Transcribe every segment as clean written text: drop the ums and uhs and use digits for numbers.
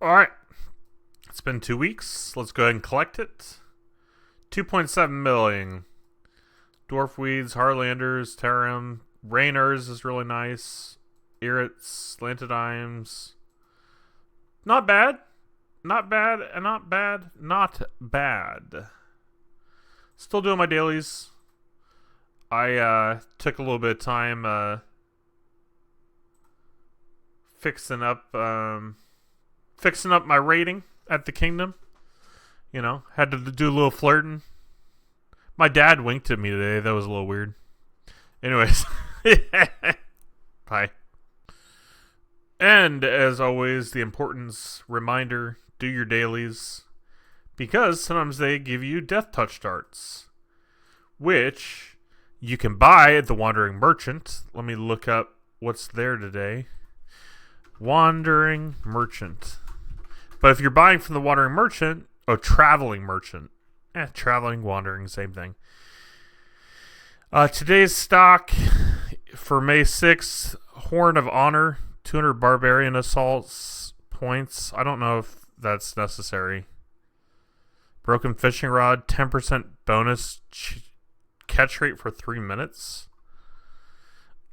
Alright. It's been 2 weeks. Let's go ahead and collect it. 2.7 million. Dwarf Weeds, Harlanders, Terram. Rainers is really nice. Irrits, Lantidimes. Not bad. Not bad, and not bad. Not bad. Still doing my dailies. I took a little bit of time fixing up my rating at the kingdom. You know, had to do a little flirting. My dad winked at me today. That was a little weird. Anyways. Bye. And as always, the importance reminder, do your dailies. Because sometimes they give you death touch darts. Which you can buy at the Wandering Merchant. Let me look up what's there today. Wandering Merchant. But if you're buying from the Wandering Merchant, Traveling Merchant. Traveling, wandering, same thing. Today's stock for May 6th, Horn of Honor, 200 Barbarian Assaults points. I don't know if that's necessary. Broken Fishing Rod, 10% bonus catch rate for 3 minutes.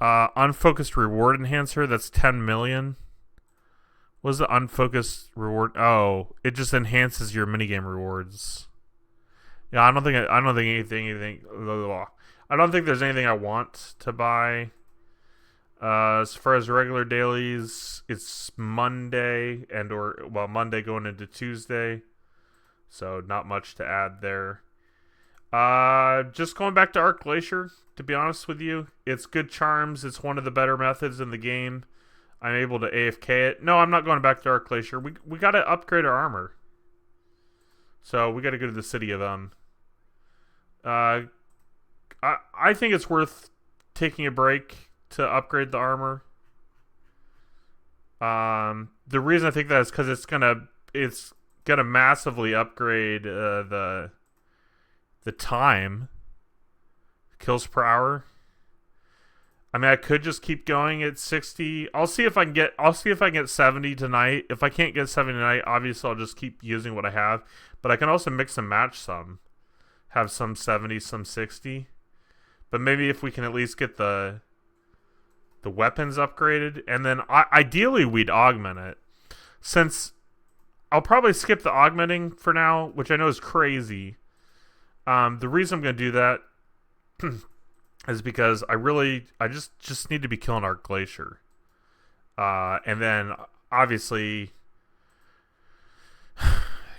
Unfocused Reward Enhancer, that's 10 million. What is the unfocused reward? Oh, it just enhances your minigame rewards. Yeah, I don't think anything. Blah, blah, blah. I don't think there's anything I want to buy. As far as regular dailies, it's Monday Monday going into Tuesday, so not much to add there. Just going back to Arch-Glachor, to be honest with you, it's good charms. It's one of the better methods in the game. I'm able to AFK it. No, I'm not going back to Arch-Glachor. We got to upgrade our armor. So we got to go to the city of I think it's worth taking a break to upgrade the armor. The reason I think that is because it's gonna massively upgrade the time kills per hour. I mean, I could just keep going at 60. I'll see if I can get 70 tonight. If I can't get 70 tonight, obviously I'll just keep using what I have. But I can also mix and match some. Have some 70, some 60. But maybe if we can at least get the weapons upgraded, and then ideally we'd augment it. Since I'll probably skip the augmenting for now, which I know is crazy. The reason I'm going to do that is because I just need to be killing Arch-Glachor. And then obviously,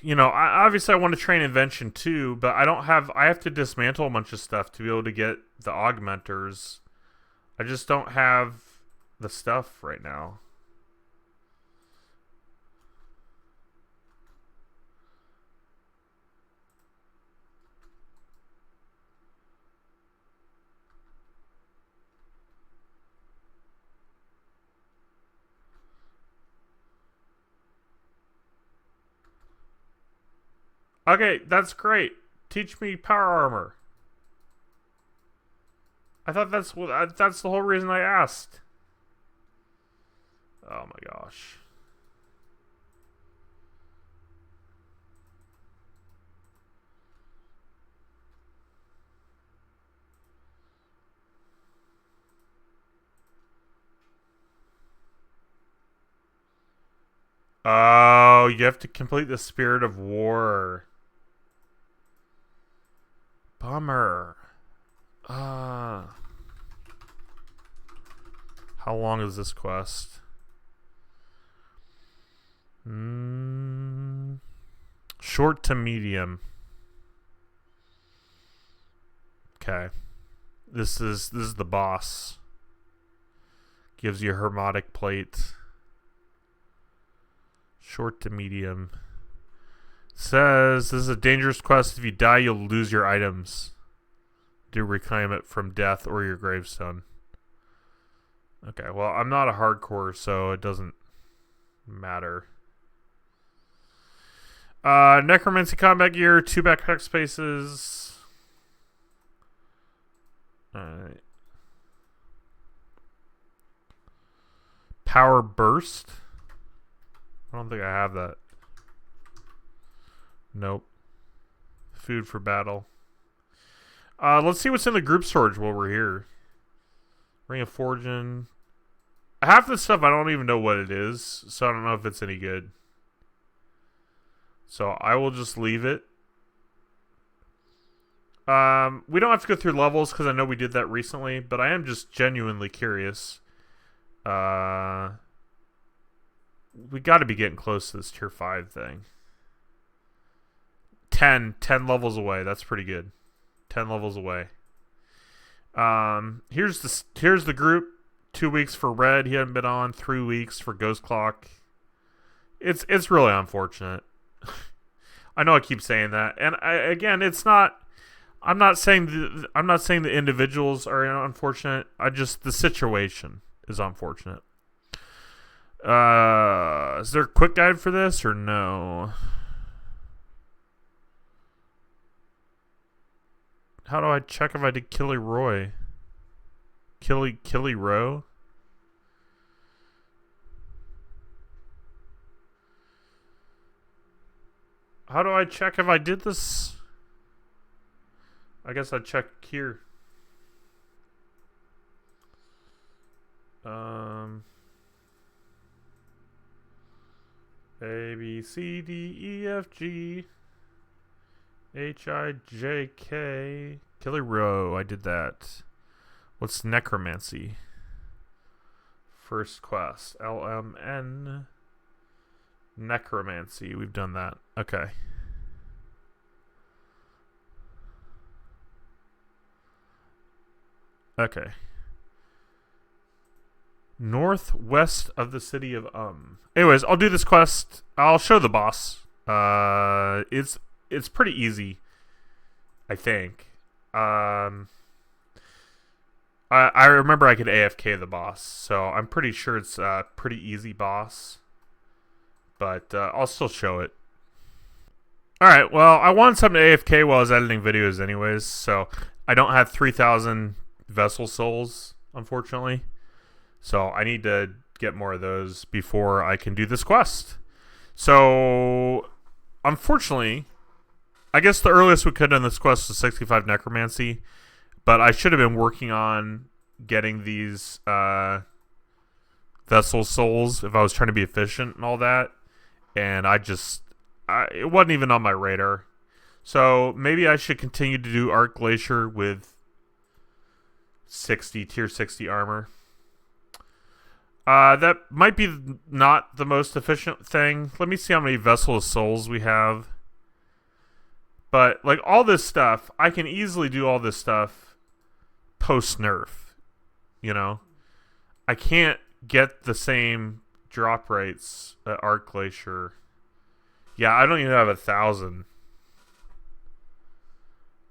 you know, I want to train Invention too, but I have to dismantle a bunch of stuff to be able to get the augmenters. I just don't have the stuff right now. Okay, that's great. Teach me power armor. I thought that's the whole reason I asked. Oh my gosh. Oh, you have to complete the Spirit of War. Bummer. How long is this quest? Short to medium. Okay. This is the boss. Gives you a Hermetic Plate. Short to medium. Says this is a dangerous quest. If you die, you'll lose your items. Do reclaim it from death or your gravestone. Okay, well, I'm not a hardcore, so it doesn't matter. Necromancy combat gear, 2 backpack spaces. Alright. Power burst. I don't think I have that. Nope. Food for battle. Let's see what's in the group storage while we're here. Ring of Fortune. Half the stuff I don't even know what it is, so I don't know if it's any good. So I will just leave it. We don't have to go through levels because I know we did that recently, but I am just genuinely curious. We got to be getting close to this tier 5 thing. 10 levels away. That's pretty good. 10 levels away. Here's the group. 2 weeks for Red. He hadn't been on. 3 weeks for Ghost Clock. It's really unfortunate. I know I keep saying that, and again, it's not. I'm not saying the individuals are unfortunate. The situation is unfortunate. Is there a quick guide for this or no? How do I check if I did Killy Roy? Killy Row? How do I check if I did this? I guess I'd check here. A, B, C, D, E, F, G, H, I, J, K. Killy Row, I did that. What's Necromancy? First quest. LMN. Necromancy, we've done that. Okay. Okay. Northwest of the city of Anyways, I'll do this quest. I'll show the boss. It's pretty easy, I think. I remember I could AFK the boss, so I'm pretty sure it's a pretty easy boss. But I'll still show it. Alright, well, I wanted something to AFK while I was editing videos anyways, so I don't have 3,000 vessel souls, unfortunately. So I need to get more of those before I can do this quest. So, unfortunately, I guess the earliest we could have done this quest was 65 Necromancy, but I should have been working on getting these vessel souls if I was trying to be efficient and all that, and it wasn't even on my radar. So maybe I should continue to do Arch-Glachor with tier 60 armor. That might be not the most efficient thing. Let me see how many Vessel of Souls we have. But, like, all this stuff, I can easily do all this stuff post-nerf. You know? I can't get the same drop rates at Arch-Glachor. Yeah, I don't even have 1,000.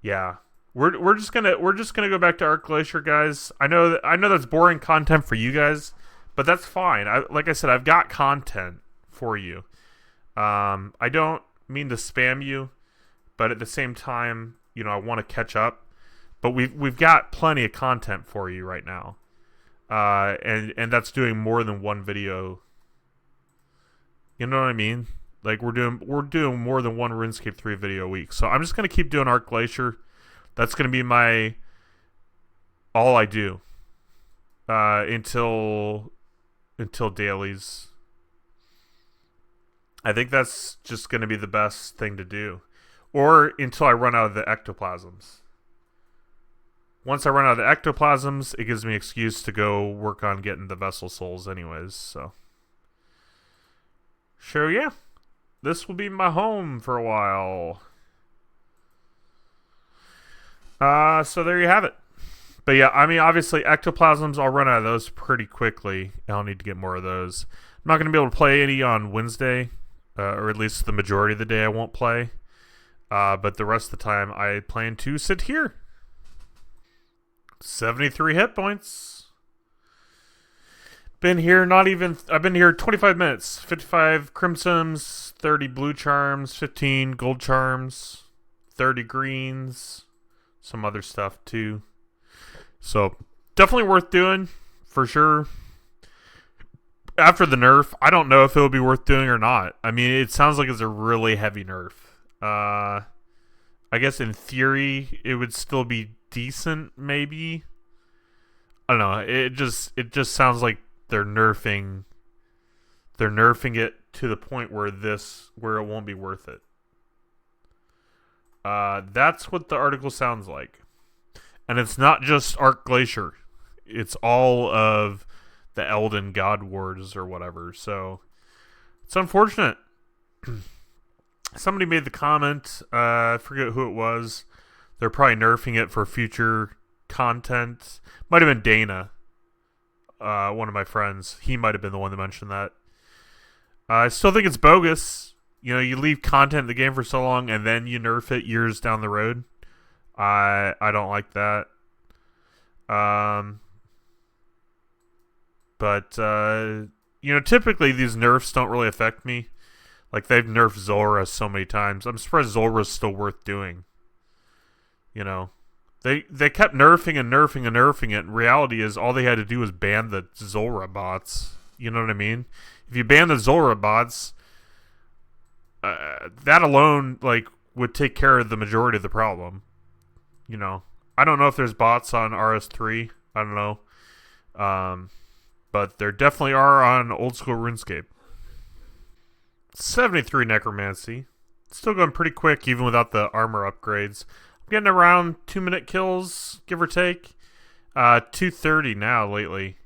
Yeah. We're just gonna go back to Arch-Glachor, guys. I know that's boring content for you guys, but that's fine. Like I said, I've got content for you. I don't mean to spam you, but at the same time, you know, I want to catch up. But we've got plenty of content for you right now, and that's doing more than one video. You know what I mean? Like we're doing more than one RuneScape 3 video a week. So I'm just gonna keep doing Arch-Glachor. That's gonna be all I do until dailies. I think that's just gonna be the best thing to do, or until I run out of the ectoplasms. Once I run out of the ectoplasms, it gives me an excuse to go work on getting the vessel souls anyways. So yeah, this will be my home for a while. So there you have it. But yeah, I mean, obviously, ectoplasms, I'll run out of those pretty quickly. I'll need to get more of those. I'm not going to be able to play any on Wednesday, or at least the majority of the day I won't play. But the rest of the time, I plan to sit here. 73 hit points. I've been here 25 minutes. 55 crimsons, 30 blue charms, 15 gold charms, 30 greens, some other stuff too. So definitely worth doing for sure. after the nerf, I don't know if it would be worth doing or not. I mean, it sounds like it's a really heavy nerf. I guess in theory it would still be decent, maybe. I don't know. It just sounds like they're nerfing it to the point where it won't be worth it. That's what the article sounds like. And it's not just Arch-Glachor. It's all of the Elden God Wars or whatever. So it's unfortunate. Somebody made the comment, I forget who it was. They're probably nerfing it for future content. Might have been Dana, one of my friends. He might have been the one that mentioned that. I still think it's bogus. You know, you leave content in the game for so long and then you nerf it years down the road. I don't like that. But you know, typically these nerfs don't really affect me. Like, they've nerfed Zora so many times. I'm surprised Zora's still worth doing. You know, they kept nerfing and nerfing and nerfing it. And reality is, all they had to do was ban the Zora bots. You know what I mean? If you ban the Zora bots, that alone, like, would take care of the majority of the problem. You know, I don't know if there's bots on RS3. I don't know. But there definitely are on old school RuneScape. 73 Necromancy. Still going pretty quick even without the armor upgrades. I'm getting around 2-minute kills, give or take. 2:30 now lately.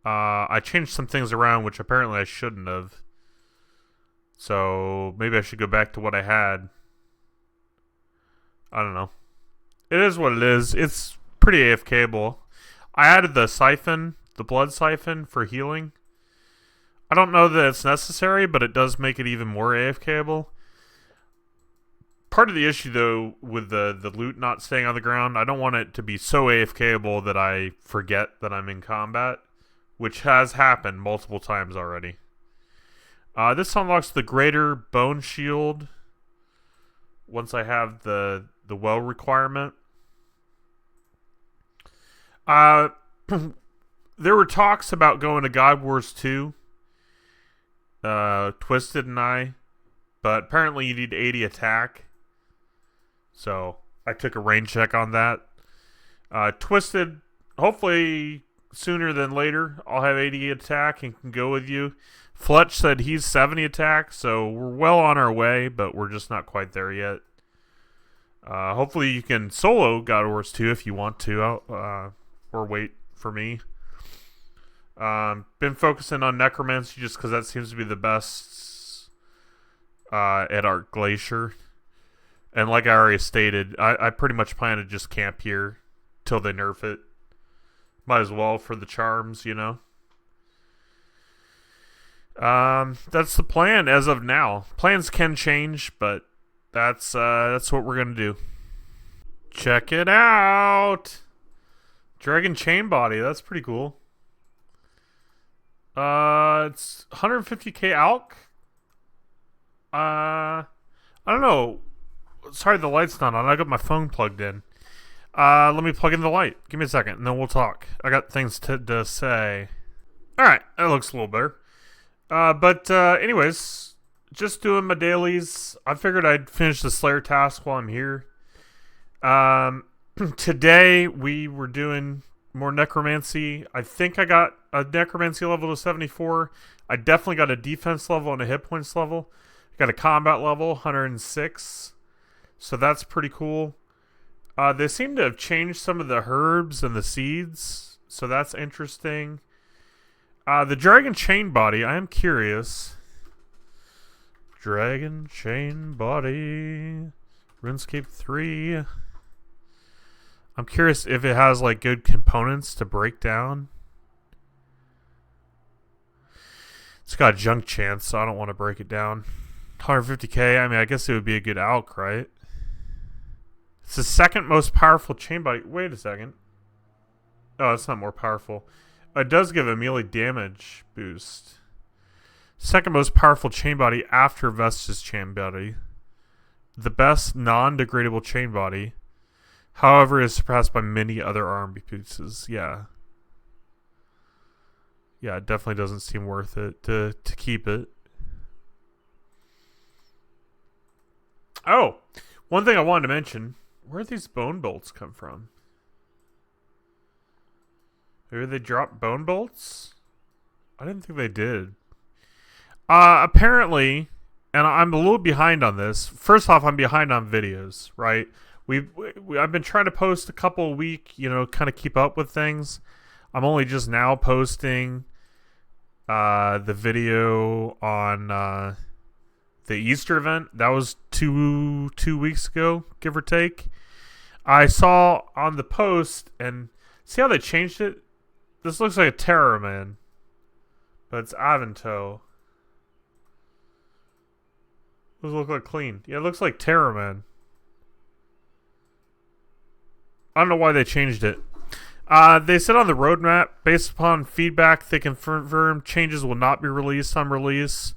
I changed some things around, which apparently I shouldn't have. So maybe I should go back to what I had. I don't know. It is what it is. It's pretty AFK-able. I added the siphon, the blood siphon for healing. I don't know that it's necessary, but it does make it even more AFK-able. Part of the issue, though, with the loot not staying on the ground, I don't want it to be so AFK-able that I forget that I'm in combat, which has happened multiple times already. This unlocks the greater bone shield once I have the well requirement. There were talks about going to God Wars 2. Twisted and I, but apparently you need 80 attack, so I took a range check on that. Twisted, hopefully sooner than later I'll have 80 attack and can go with you. Fletch said he's 70 attack, so we're well on our way, but we're just not quite there yet. Hopefully you can solo God Wars 2 if you want to, or wait for me. Been focusing on Necromancy just because that seems to be the best at Arch-Glachor. And like I already stated, I pretty much plan to just camp here till they nerf it. Might as well for the charms, you know. That's the plan as of now. Plans can change, but that's what we're gonna do. Check it out! Dragon Chain Body, that's pretty cool. It's 150k alch. I don't know. Sorry, the light's not on. I got my phone plugged in. Let me plug in the light. Give me a second, and then we'll talk. I got things to say. Alright, that looks a little better. But anyways, just doing my dailies. I figured I'd finish the Slayer task while I'm here. Today, we were doing more Necromancy. I think I got a Necromancy level to 74. I definitely got a defense level and a hit points level. I got a combat level, 106. So that's pretty cool. They seem to have changed some of the herbs and the seeds. So that's interesting. The Dragon Chain Body, I am curious. Dragon Chain Body. RuneScape 3. I'm curious if it has like good components to break down. It's got a junk chance, so I don't want to break it down. 150k, I mean, I guess it would be a good alch, right? It's the second most powerful chain body. Wait a second. Oh, it's not more powerful. It does give a melee damage boost. Second most powerful chain body after Vestus chain body. The best non-degradable chain body. However, is surpassed by many other arm pieces. Yeah. yeah, it definitely doesn't seem worth it to keep it. Oh, one thing I wanted to mention: where did these bone bolts come from? Maybe they dropped bone bolts? I didn't think they did. Apparently, and I'm a little behind on this. First off, I'm behind on videos, right? I've been trying to post a couple a week, kind of keep up with things. I'm only just now posting the video on the Easter event. That was two weeks ago, give or take. I saw on the post, and see how they changed it? This looks like a Terror Man, but it's Avanto. Does it look like clean? Yeah, it looks like Terror Man. I don't know why they changed it. They said on the roadmap, based upon feedback, they confirm changes will not be released on release.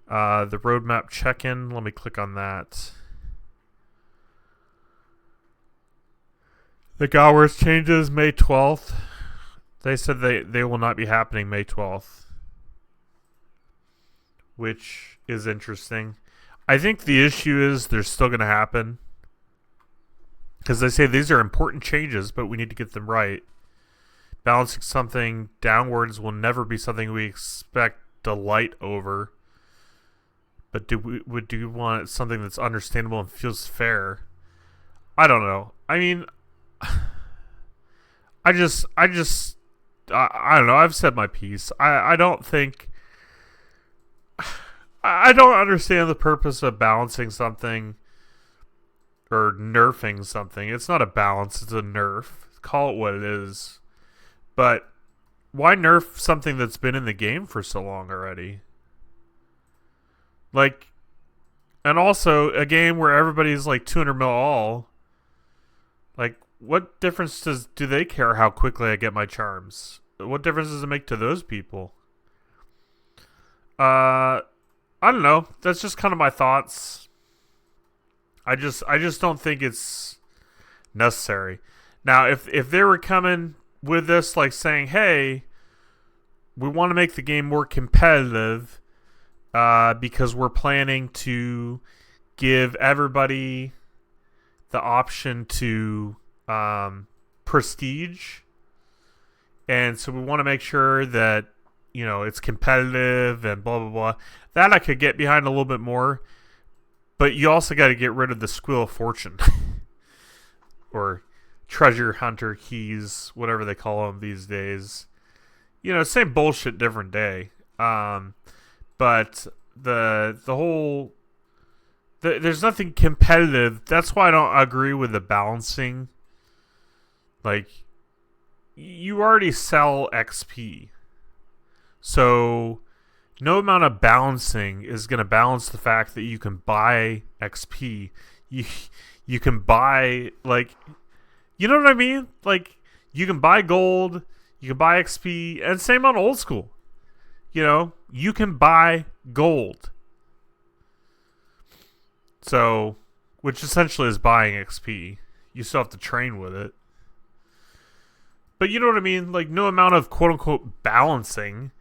The roadmap check-in, let me click on that. The Galwars changes May 12th. They said they will not be happening May 12th. Which is interesting. I think the issue is they're still going to happen. Because they say these are important changes, but we need to get them right. Balancing something downwards will never be something we expect delight over. But do you want something that's understandable and feels fair? I don't know. I mean, I don't know. I've said my piece. I don't think... I don't understand the purpose of balancing something or nerfing something. It's not a balance, it's a nerf. Call it what it is. But why nerf something that's been in the game for so long already? Like, and also a game where everybody's like 200 mil all. Like, what difference do they care how quickly I get my charms? What difference does it make to those people? I don't know. That's just kind of my thoughts. I just don't think it's necessary. Now, if they were coming with this, like saying, hey, we want to make the game more competitive because we're planning to give everybody the option to prestige. And so we want to make sure that, it's competitive and blah, blah, blah. That I could get behind a little bit more. But you also got to get rid of the Squeal of Fortune. Or treasure hunter keys, whatever they call them these days. Same bullshit, different day. But the whole... there's nothing competitive. That's why I don't agree with the balancing. Like, you already sell XP. So, no amount of balancing is going to balance the fact that you can buy XP. You can buy, like, you know what I mean? Like, you can buy gold, you can buy XP, and same on old school. You can buy gold. So, which essentially is buying XP. You still have to train with it. But you know what I mean? Like, no amount of quote-unquote balancing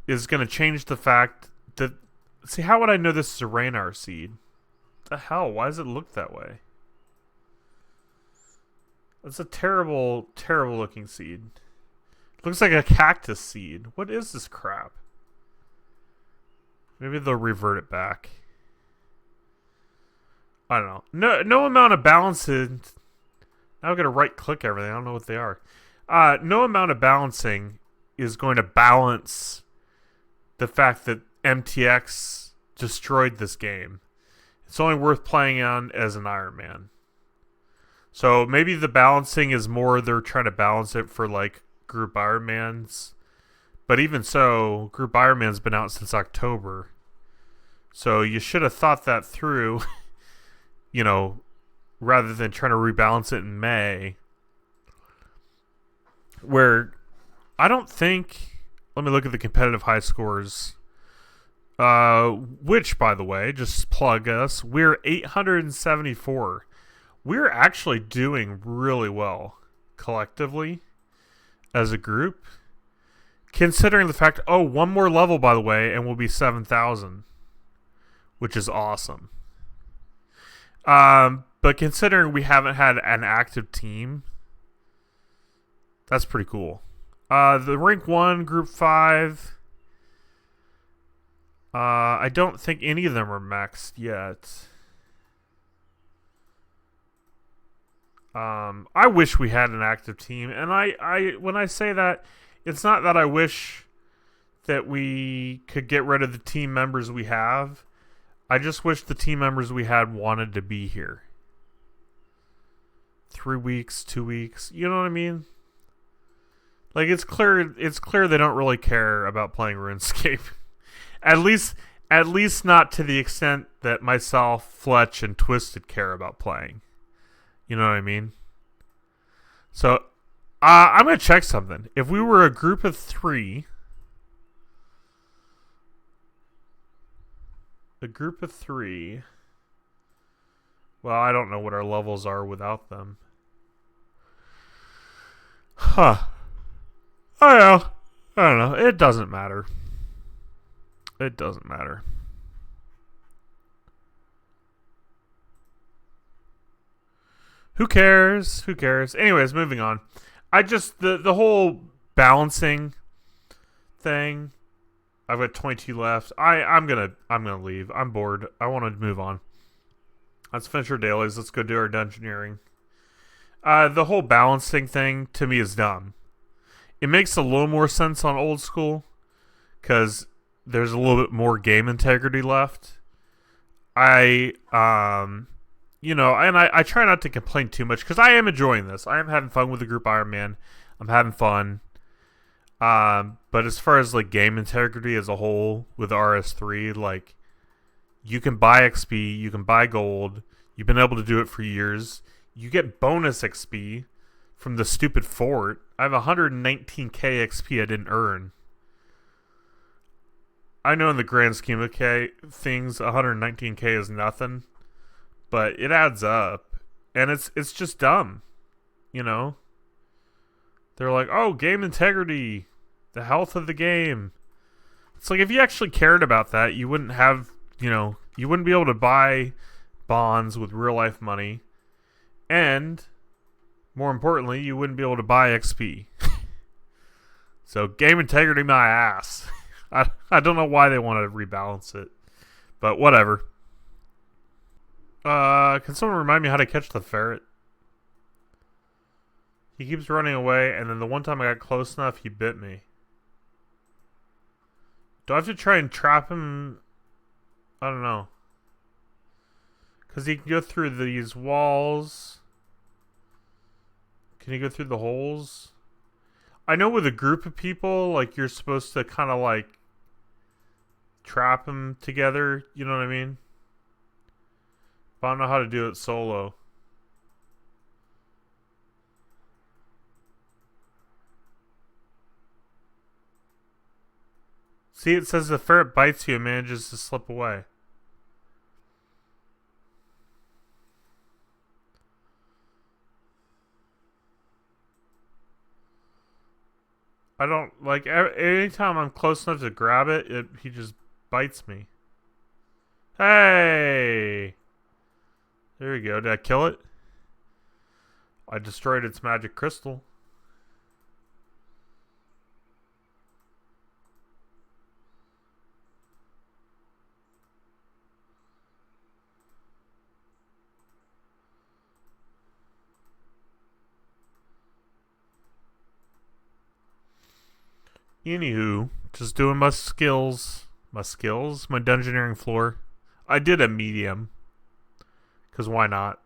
is going to change the fact that... See, how would I know this is a Raynar seed? What the hell? Why does it look that way? That's a terrible, terrible looking seed. It looks like a cactus seed. What is this crap? Maybe they'll revert it back. I don't know. No amount of balancing... Now I've got to right-click everything. I don't know what they are. No amount of balancing is going to balance the fact that MTX destroyed this game. It's only worth playing on as an Iron Man. So maybe the balancing is more they're trying to balance it for like Group Iron Man's. But even so, Group Iron Man's been out since October. So you should have thought that through, rather than trying to rebalance it in May. Where I don't think... Let me look at the competitive high scores. Which, by the way, just plug us. We're 874. We're actually doing really well collectively as a group. Considering the fact, one more level, by the way, and we'll be 7,000, which is awesome. But considering we haven't had an active team, that's pretty cool. The rank 1, group 5, I don't think any of them are maxed yet. I wish we had an active team, and I when I say that, it's not that I wish that we could get rid of the team members we have. I just wish the team members we had wanted to be here. 3 weeks, 2 weeks, you know what I mean? Like, it's clear they don't really care about playing RuneScape. At least not to the extent that myself, Fletch, and Twisted care about playing. You know what I mean? So, I'm going to check something. If we were a group of 3... Well, I don't know what our levels are without them. Huh. I don't know. It doesn't matter. It doesn't matter. Who cares? Who cares? Anyways, moving on. The whole balancing thing. I've got 22 left. I'm gonna leave. I'm bored. I want to move on. Let's finish our dailies. Let's go do our dungeoneering. The whole balancing thing to me is dumb. It makes a little more sense on old school because there's a little bit more game integrity left. And I try not to complain too much because I am enjoying this. I am having fun with the group Iron Man. I'm having fun. But as far as like game integrity as a whole with RS3, like you can buy XP, you can buy gold. You've been able to do it for years. You get bonus XP from the stupid fort. I have 119k XP I didn't earn. I know in the grand scheme of things, 119k is nothing, but it adds up, and it's just dumb, you know. They're like, oh, game integrity, the health of the game. It's like if you actually cared about that, you wouldn't have, you wouldn't be able to buy bonds with real life money, and more importantly, you wouldn't be able to buy XP. So game integrity, my ass. I don't know why they want to rebalance it, but whatever. Can someone remind me how to catch the ferret? He keeps running away, and then the one time I got close enough, he bit me. Do I have to try and trap him? I don't know. Because he can go through these walls. Can he go through the holes? I know with a group of people, like, you're supposed to kind of, like, trap them together. You know what I mean? But I don't know how to do it solo. See, it says the ferret bites you and manages to slip away. I don't, like, anytime I'm close enough to grab it, he just bites me. Hey! There we go. Did I kill it? I destroyed its magic crystal. Anywho, just doing my dungeoneering floor. I did a medium, because why not?